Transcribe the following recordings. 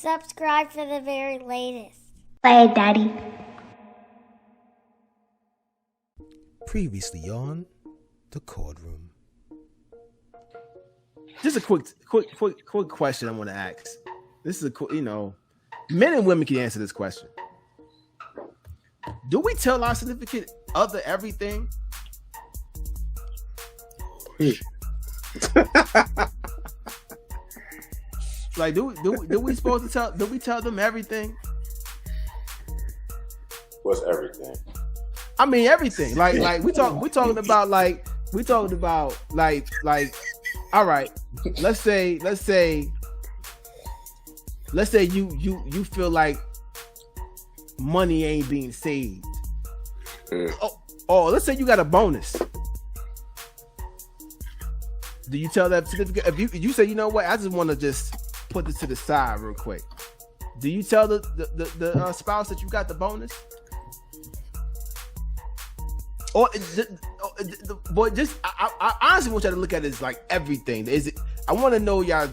Subscribe for the very latest. Play it, Daddy. Previously on the Courtroom. Just a quick question I want to ask. This is men and women can answer this question. Do we tell our significant other everything? Like, do we supposed to tell? Do we tell them everything? What's everything? I mean everything. Like we talking about all right. Let's say you feel like money ain't being saved. Oh, let's say you got a bonus. Do you tell that significant? If you say, you know what, I just want to just put this to the side real quick. Do you tell the spouse that you got the bonus? Or I honestly want you to look at it as like everything. Is it? I want to know your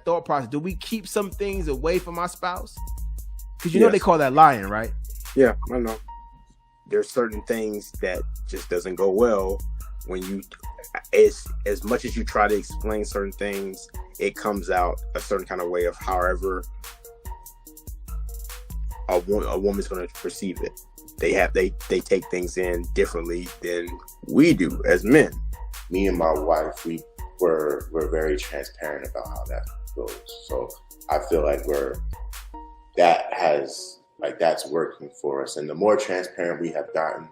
thought process. Do we keep some things away from our spouse? Because you know they call that lying, right? Yeah, I know. There's certain things that just doesn't go well when you, as much as you try to explain certain things, it comes out a certain kind of way of however a woman's going to perceive it. They take things in differently than we do as men. Me and my wife, we're very transparent about how that goes. So I feel like that's working for us. And the more transparent we have gotten,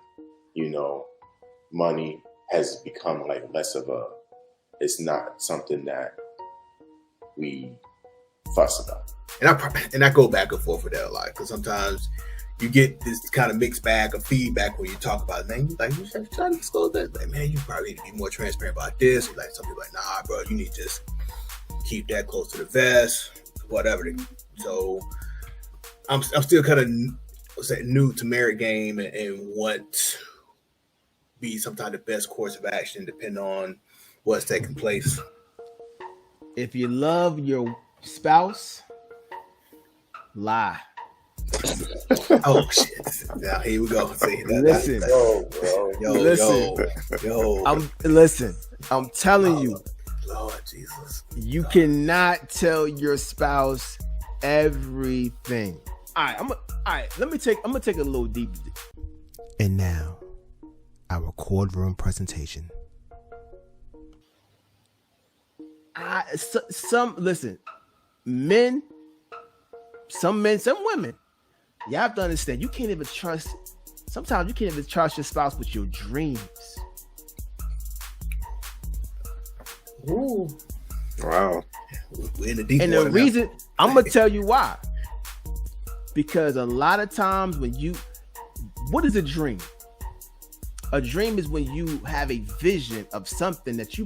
money has become like less of it's not something that we fuss about. And I go back and forth with that a lot, because sometimes you get this kind of mixed bag of feedback when you talk about it. Man, you should try to disclose that. Like, man, you probably need to be more transparent about this. Like, some people are like, nah, bro, you need to just keep that close to the vest, whatever. So I'm still kind of new to marriage game and want be sometimes the best course of action depending on what's taking place. If you love your spouse, lie. Oh shit! Now here we go. See, listen, listen. I'm telling you, Lord Jesus, you cannot tell your spouse everything. I'm gonna take a little deep. And now, our courtroom presentation. Some men, some women. You have to understand, sometimes you can't even trust your spouse with your dreams. Ooh. Wow. We're in the deep and the reason, I'm going to tell you why. Because a lot of times what is a dream? A dream is when you have a vision of something that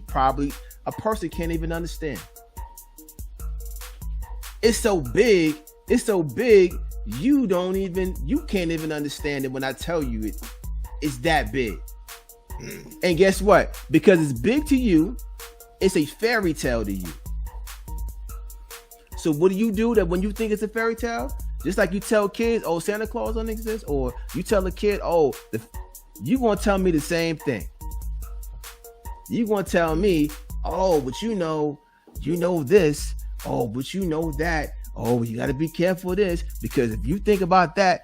a person can't even understand. It's so big, you can't even understand it when I tell you it's that big. And guess what? Because it's big to you, it's a fairy tale to you. So what do you do that when you think it's a fairy tale? Just like you tell kids, oh, Santa Claus don't exist, or you tell a kid, oh, you gonna tell me the same thing. You gonna tell me, oh, but you know this, oh, but you know that. Oh, you got to be careful of this, because if you think about that,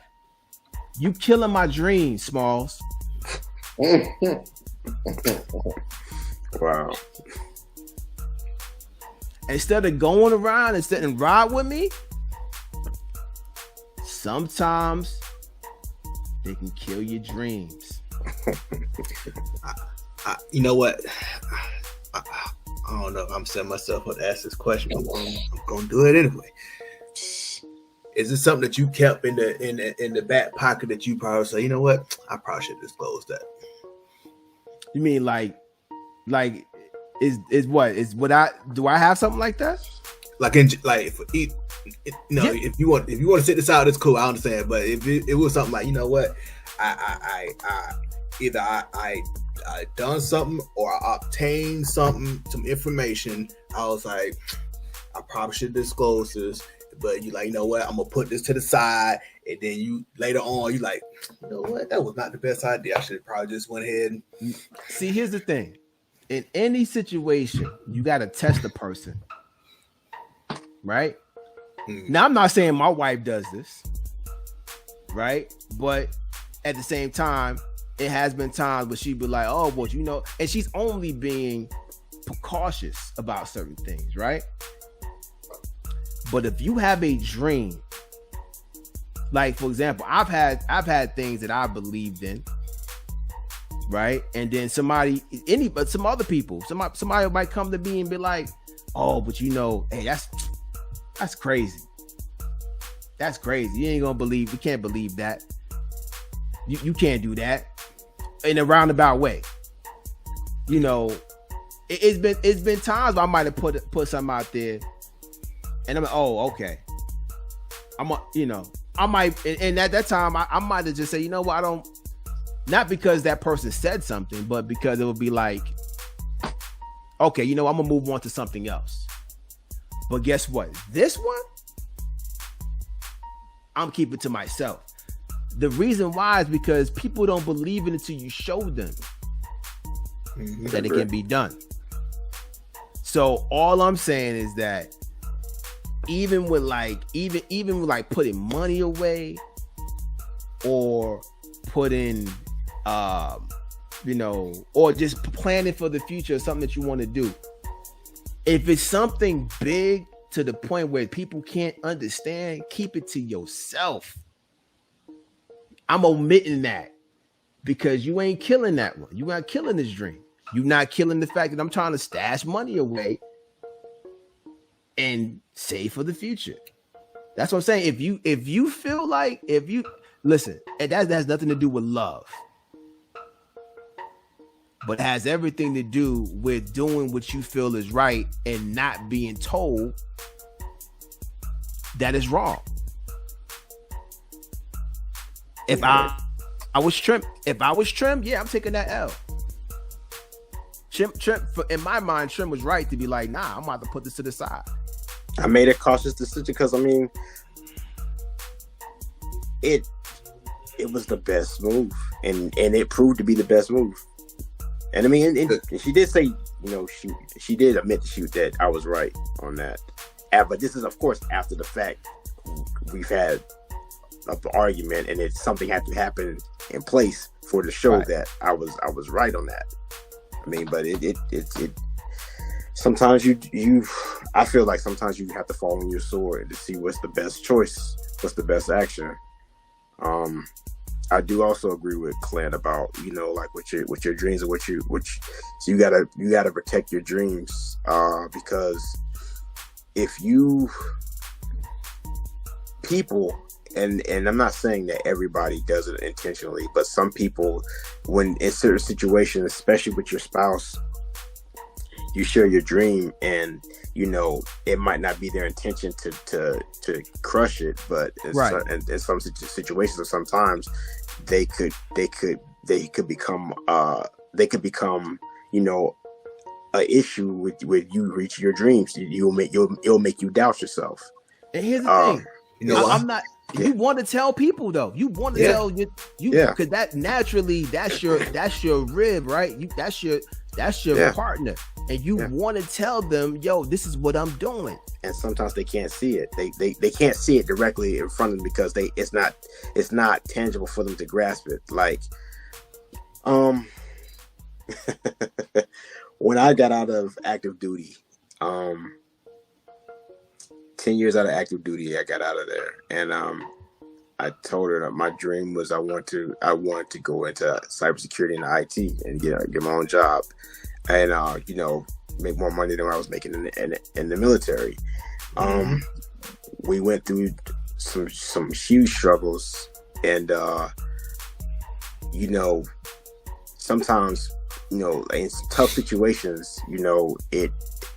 you killing my dreams, Smalls. Wow. Instead of going around and sitting and ride with me, sometimes they can kill your dreams. You know what? I don't know if I'm setting myself up to ask this question, but I'm going to do it anyway. Is it something that you kept in the back pocket that you probably say, you know what, I probably should disclose that? You mean like do I have something like that? If you want to sit this out, it's cool. I understand. But if it was something like, you know what, I done something or I obtained some information, I was like, I probably should disclose this. but you like, you know what, I'm gonna put this to the side, and then you later on you like, you know what, that was not the best idea. I should have probably just went ahead and See, here's the thing. In any situation, you got to test the person, right? Now, I'm not saying my wife does this, right? But at the same time, it has been times where she'd be like, oh, well, you know, and she's only being cautious about certain things, right? But if you have a dream, like, for example, I've had things that I believed in, right? And then some other people, somebody might come to me and be like, oh, but you know, hey, that's crazy. That's crazy. You ain't gonna believe, you can't believe that. You can't do that in a roundabout way. You know, it's been times where I might have put something out there and I'm like, oh, okay. I might, and at that time I might have just said, you know what, I don't, not because that person said something, but because it would be like, okay, you know, I'm gonna move on to something else. But guess what? This one, I'm keeping to myself. The reason why is because people don't believe it until you show them that it can be done. So all I'm saying is that even with putting money away or putting or just planning for the future, something that you want to do, if it's something big to the point where people can't understand, keep it to yourself. I'm omitting that because you ain't killing that one. You ain't killing this dream. You're not killing the fact that I'm trying to stash money away and save for the future. That's what I'm saying. If you feel like, listen, and that has nothing to do with love, but has everything to do with doing what you feel is right and not being told that is wrong. If I was trim, yeah, I'm taking that L. Trim, in my mind, Trim was right to be like, nah, I'm about to put this to the side. I made a cautious decision because, I mean, it was the best move, and it proved to be the best move. And I mean, and she did say, you know, she did admit that I was right on that. But this is, of course, after the fact. We've had an argument, and something had to happen in place for the show that I was right on that. I mean, but it sometimes I feel like sometimes you have to fall on your sword to see what's the best choice, what's the best action. I do also agree with Clint about, you know, like with your dreams and so you gotta protect your dreams, because if people, and I'm not saying that everybody does it intentionally, but some people, when in certain situations, especially with your spouse, you share your dream, and you know it might not be their intention to crush it, but in some situations, or sometimes they could become you know a issue with you reaching your dreams. It'll make you doubt yourself. And here's the thing. You know, I'm not. Yeah. You want to tell people though. You want to tell you because that naturally that's your rib, right? That's your partner, and you want to tell them, yo, this is what I'm doing. And sometimes they can't see it. They can't see it directly in front of them because it's not tangible for them to grasp it. Like, when I got out of active duty, 10 years out of active duty, I got out of there, and I told her that my dream was I wanted to go into cybersecurity and IT and get my own job, and you know, make more money than what I was making in the military. We went through some huge struggles, and you know, sometimes, you know, in tough situations, you know, it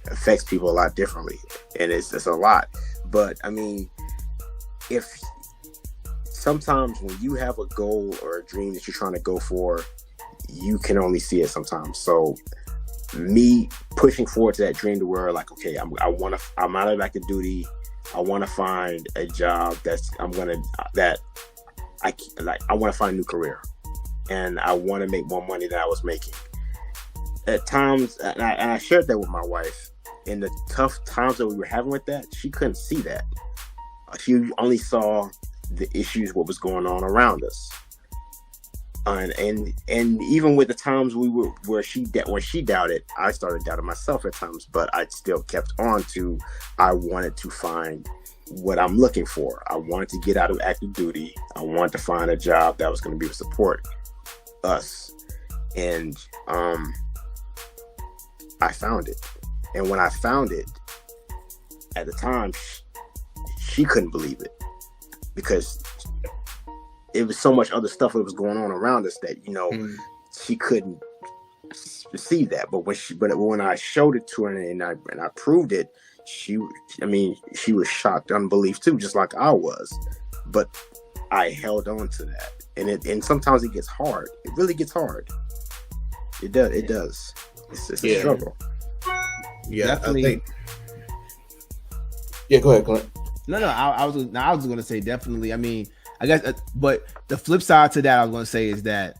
affects people a lot differently, and it's a lot. But I mean, if sometimes when you have a goal or a dream that you're trying to go for, you can only see it sometimes. So me pushing forward to that dream to where, like, okay, I'm out of active duty, I want to find a job I want to find a new career, and I want to make more money than I was making. At times, and I shared that with my wife. In the tough times that we were having with that, she couldn't see that. She only saw the issues, what was going on around us. And even with the times where she doubted, I started doubting myself at times, but I still kept on to, I wanted to find what I'm looking for. I wanted to get out of active duty. I wanted to find a job that was going to be able to support us. And I found it. And when I found it, at the time, she couldn't believe it, because it was so much other stuff that was going on around us that, she couldn't see that. But when I showed it to her and I proved it, she was shocked, unbelief too, just like I was. But I held on to that, and sometimes it gets hard. It really gets hard. It does. It does. It's a struggle. Yeah, Definitely. I think. Yeah, go ahead, Clint. No, I was going to say definitely. I mean, I guess, but the flip side to that, I was going to say is that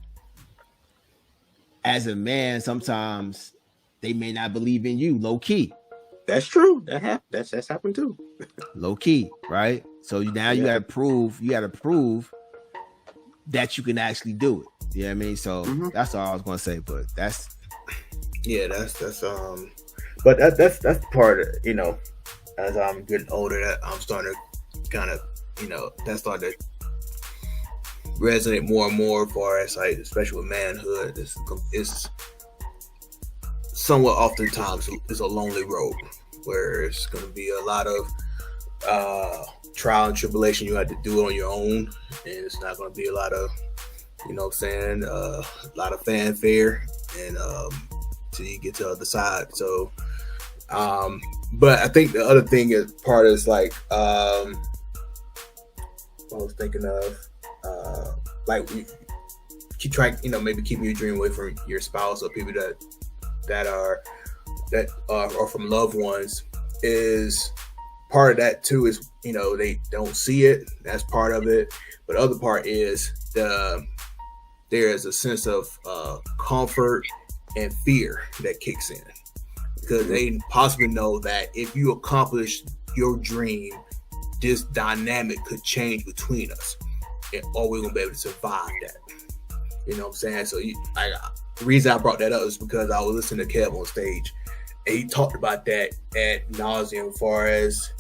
as a man, sometimes they may not believe in you, low key. That's true. That's happened too. Low key, right? So now you got to prove that you can actually do it. You know what I mean? So that's all I was going to say. But that's but that's the part of, as I'm getting older, that I'm starting to kind of, that started to resonate more and more as far as, like, especially with manhood. It's somewhat oftentimes it's a lonely road where it's going to be a lot of trial and tribulation you have to do on your own, and it's not going to be a lot of, a lot of fanfare and till you get to the other side. So but I think the other thing is part is like I was thinking of like we keep trying, maybe keeping your dream away from your spouse or people that are from loved ones, is part of that too. Is they don't see it. That's part of it. But the other part is there is a sense of comfort and fear that kicks in, because they possibly know that if you accomplish your dream, this dynamic could change between us, or we're gonna be able to survive that. You know what I'm saying? So the reason I brought that up is because I was listening to Kev on stage, and he talked about that ad nauseum as far as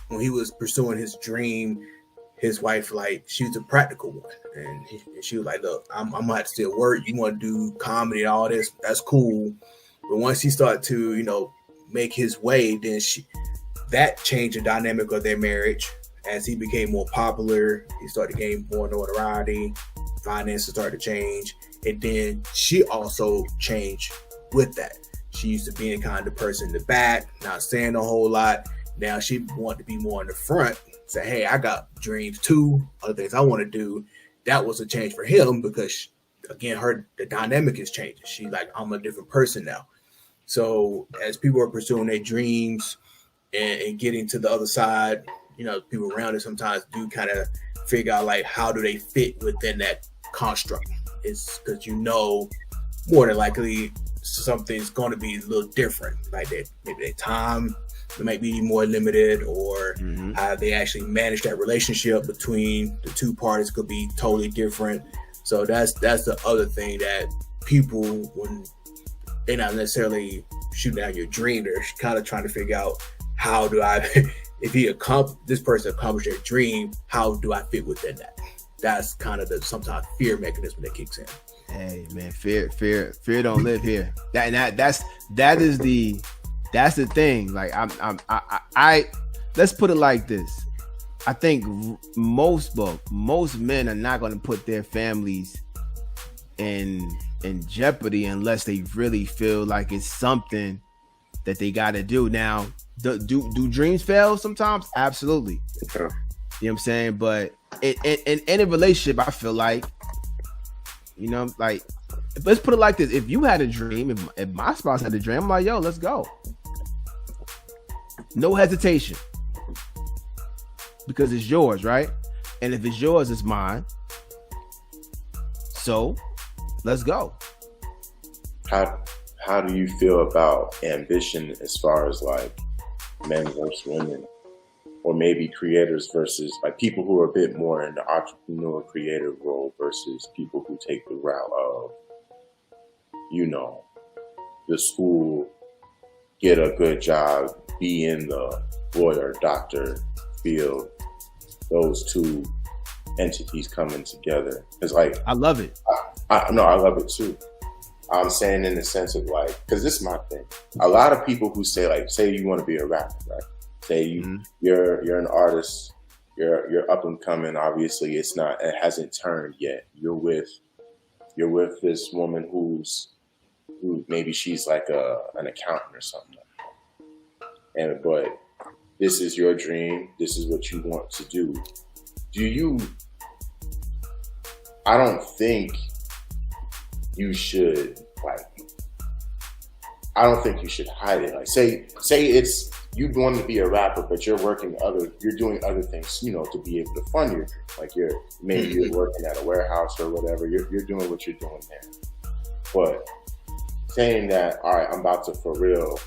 when he was pursuing his dream. His wife, like, she was a practical one, and she was like, "Look, I'm gonna have to still work. You want to do comedy and all this? That's cool." But once he started to, make his way, then that changed the dynamic of their marriage. As he became more popular, he started to gain more notoriety. Finances started to change, and then she also changed with that. She used to be kind of the person in the back, not saying a whole lot. Now she wanted to be more in the front. Say, hey, I got dreams too, other things I want to do. That was a change for him because, again, the dynamic is changing. She's like, I'm a different person now. So as people are pursuing their dreams and getting to the other side, people around it sometimes do kind of figure out, like, how do they fit within that construct? It's because more than likely something's going to be a little different. Like maybe their time might be more limited, or how they actually manage that relationship between the two parties could be totally different. So that's the other thing that people, when they're not necessarily shooting down your dream, they're kind of trying to figure out, how do I, if this person accomplished their dream, how do I fit within that? That's kind of the sometimes fear mechanism that kicks in. Hey man, fear don't live here. That's the thing. Like I let's put it like this. I think most men are not going to put their families in jeopardy unless they really feel like it's something that they got to do. Now, do dreams fail sometimes? Absolutely. Yeah. You know what I'm saying? But in a relationship, I feel like, like, let's put it like this. If you had a dream, if my spouse had a dream, I'm like, yo, let's go. No hesitation. Because it's yours, right? And if it's yours, it's mine. So let's go. How do you feel about ambition as far as like men versus women, or maybe creators versus like people who are a bit more in the entrepreneur creative role versus people who take the route of, you know, the school, get a good job, be in the lawyer, doctor field, those two entities coming together. It's like, I love it. I love it too. I'm saying in the sense of like, because this is my thing. A lot of people who say like, say you want to be a rapper, right? Say you're an artist, you're up and coming. Obviously, it hasn't turned yet. You're with this woman who maybe she's like an accountant or something like that. But this is your dream. This is what you want to do. I don't think you should hide it. Like say it's you want to be a rapper, but you're doing other things, you know, to be able to fund your dream. Like you're working at a warehouse or whatever. You're doing what you're doing there. But saying that, all right, I'm about to for real,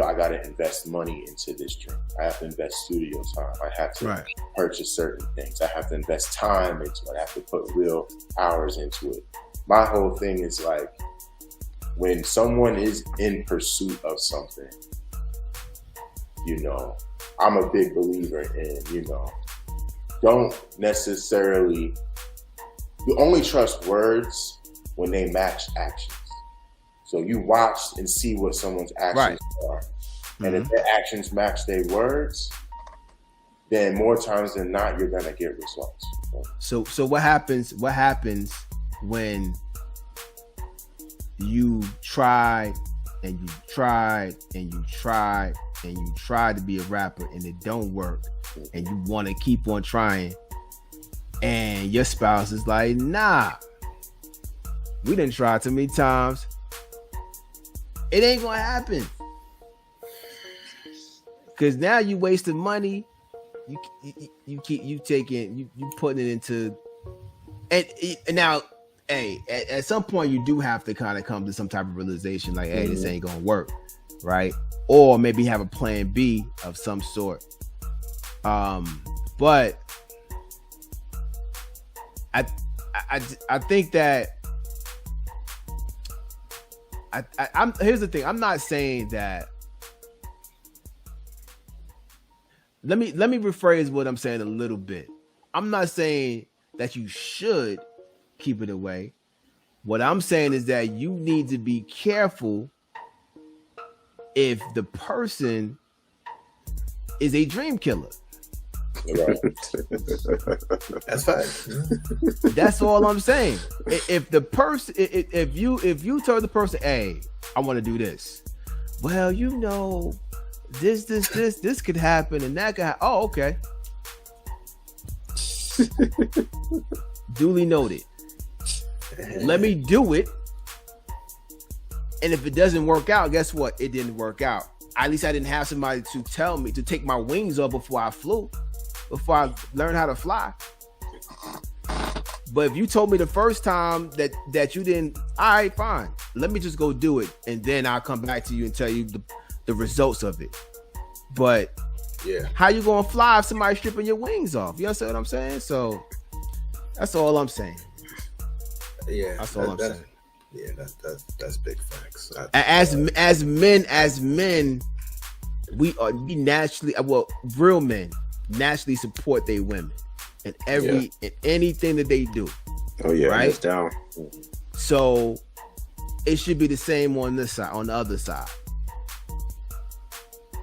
I got to invest money into this dream. I have to invest studio time. I have to purchase certain things. I have to invest time into it. I have to put real hours into it. My whole thing is like, when someone is in pursuit of something, you know, I'm a big believer in, you know, don't necessarily, you only trust words when they match actions. So you watch and see what someone's actions are. And if their actions match their words, then more times than not, you're gonna get results. So what happens when you try and you try and you try and you try to be a rapper and it don't work, and you want to keep on trying, and your spouse is like, nah, we didn't try too many times, it ain't gonna happen, because now you wasting money. You putting it into, and now, hey, at some point you do have to kind of come to some type of realization, like, hey, this ain't gonna work, right? Or maybe have a plan B of some sort. But I think that I'm here's the thing. I'm not saying that. Let me rephrase what I'm saying a little bit. I'm not saying that you should keep it away. What I'm saying is that you need to be careful if the person is a dream killer. Right. That's fine. That's all I'm saying. If the person, if you tell the person, hey, I want to do this, well, you know, this could happen and that could happen. Oh, okay. Duly noted. Let me do it. And if it doesn't work out, guess what? It didn't work out. At least I didn't have somebody to tell me to take my wings off before I flew, before I learned how to fly. But if you told me the first time that you didn't, all right, fine. Let me just go do it. And then I'll come back to you and tell you the results of it. But how you gonna fly if somebody's stripping your wings off? You understand what I'm saying? So that's all I'm saying. Yeah, that's all I'm saying. Yeah, that's big facts. As men, we naturally, real men naturally support their women in in anything that they do. Oh yeah, right? That's down. So it should be the same on this side, on the other side.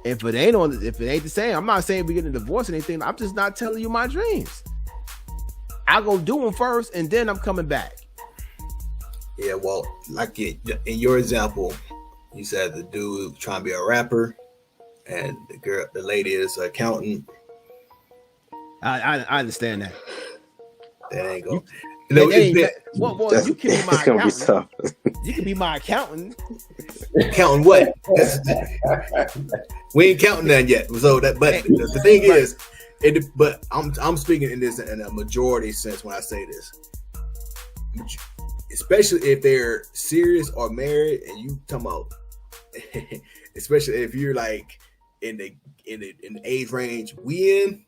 If it ain't the same, I'm not saying we're getting a divorce or anything. I'm just not telling you my dreams. I go do them first, and then I'm coming back. Yeah, well, like in your example, you said the dude trying to be a rapper, and the lady is an accountant. I understand that. That ain't go. No, That ain't- it's well, That's- you can be my it's gonna be accountant. tough. You can be my accountant. counting what? We ain't counting that yet. So that, but the thing is, but I'm speaking in this in a majority sense when I say this, especially if they're serious or married, and you talking about, especially if you're like in the age range we in,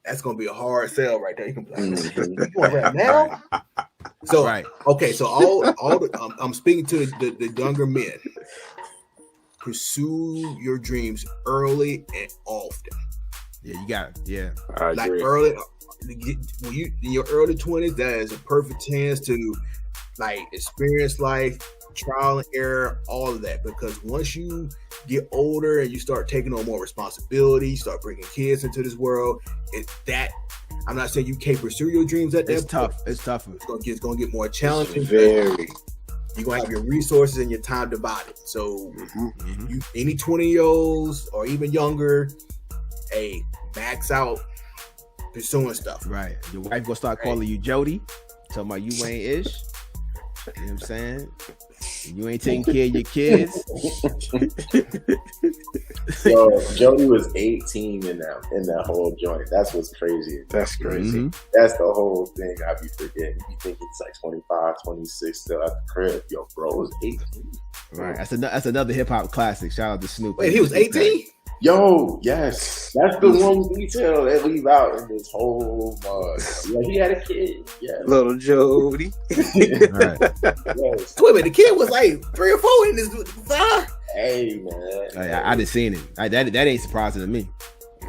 that's gonna be a hard sell right there. You can be like, you want right now? So Right. okay, so all the, I'm speaking to the younger men. Pursue your dreams early and often. Yeah, you got it. Yeah. I Like agree. early, when you in your early 20s, that is a perfect chance to like experience life, trial and error, all of that. Because once you get older and you start taking on more responsibility, you start bringing kids into this world. I'm not saying you can't pursue your dreams at that It's point. tough. It's tougher. It's gonna get more challenging. Very. You're gonna have your resources and your time divided. So Mhm. you any 20-year-olds or even younger, hey, max out pursuing stuff. Right. Your wife gonna start calling you Jody. Talking about you ain't ish. You know what I'm saying? You ain't taking care of your kids. Yo, Jody was 18 in that whole joint. That's what's crazy. That's crazy. Mhm. That's the whole thing I be forgetting. You be thinking it's like 25, 26 still at the crib. Yo, bro, it was 18. Right. That's another hip hop classic. Shout out to Snoop. Wait, he was 18? Yo, yes. That's the one detail that leave out in this whole yeah, he had a kid. Yeah. Little Jody. Right. Yes. Wait a minute, the kid was like 3 or 4 in this fire. Hey, man. I just seen it. That ain't surprising to me.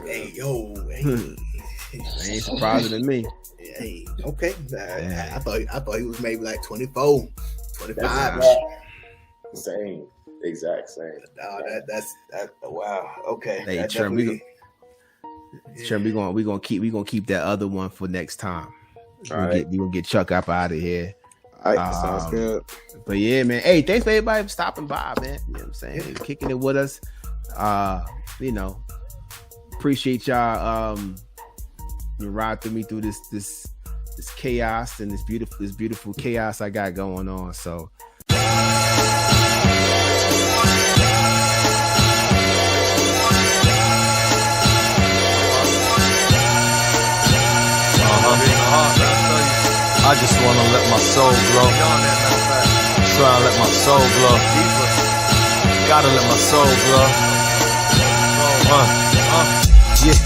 Hey, yo, hey, That ain't surprising to me. hey, okay. Yeah. I thought he was maybe like 24, 25. That's same. Exact same. No, that's wow. Okay. Hey, That Trim, definitely- Trim, we gonna keep that other one for next time. All right. We gonna get Chuck up out of here. All right, that sounds Um, good. But yeah, man. Hey, thanks for everybody for stopping by, man. You know what I'm saying? Kicking it with us. You know, appreciate y'all you ride through me through this chaos and this beautiful chaos I got going on. So I just wanna let my soul glow. Try and let my soul glow. Gotta let my soul glow. Yeah.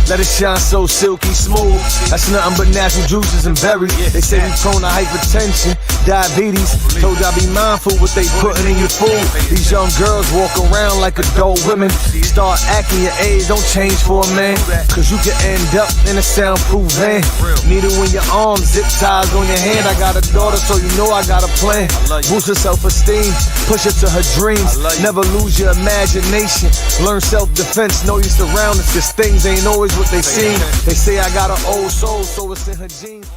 Let it shine so silky smooth. That's nothing but natural juices and berries. They say we prone to hypertension, diabetes. Told y'all be mindful what they putting in your food. These young girls walk around like adult women. Start acting your age, don't change for a man. Cause you can end up in a soundproof van. Needle in your arms, zip ties on your hand. I got a daughter, so you know I got a plan. Boost her self-esteem, push her to her dreams. Never lose your imagination. Learn self-defense, know your surroundings. Cause things ain't always what they seem. They say I got an old soul, so it's in her genes.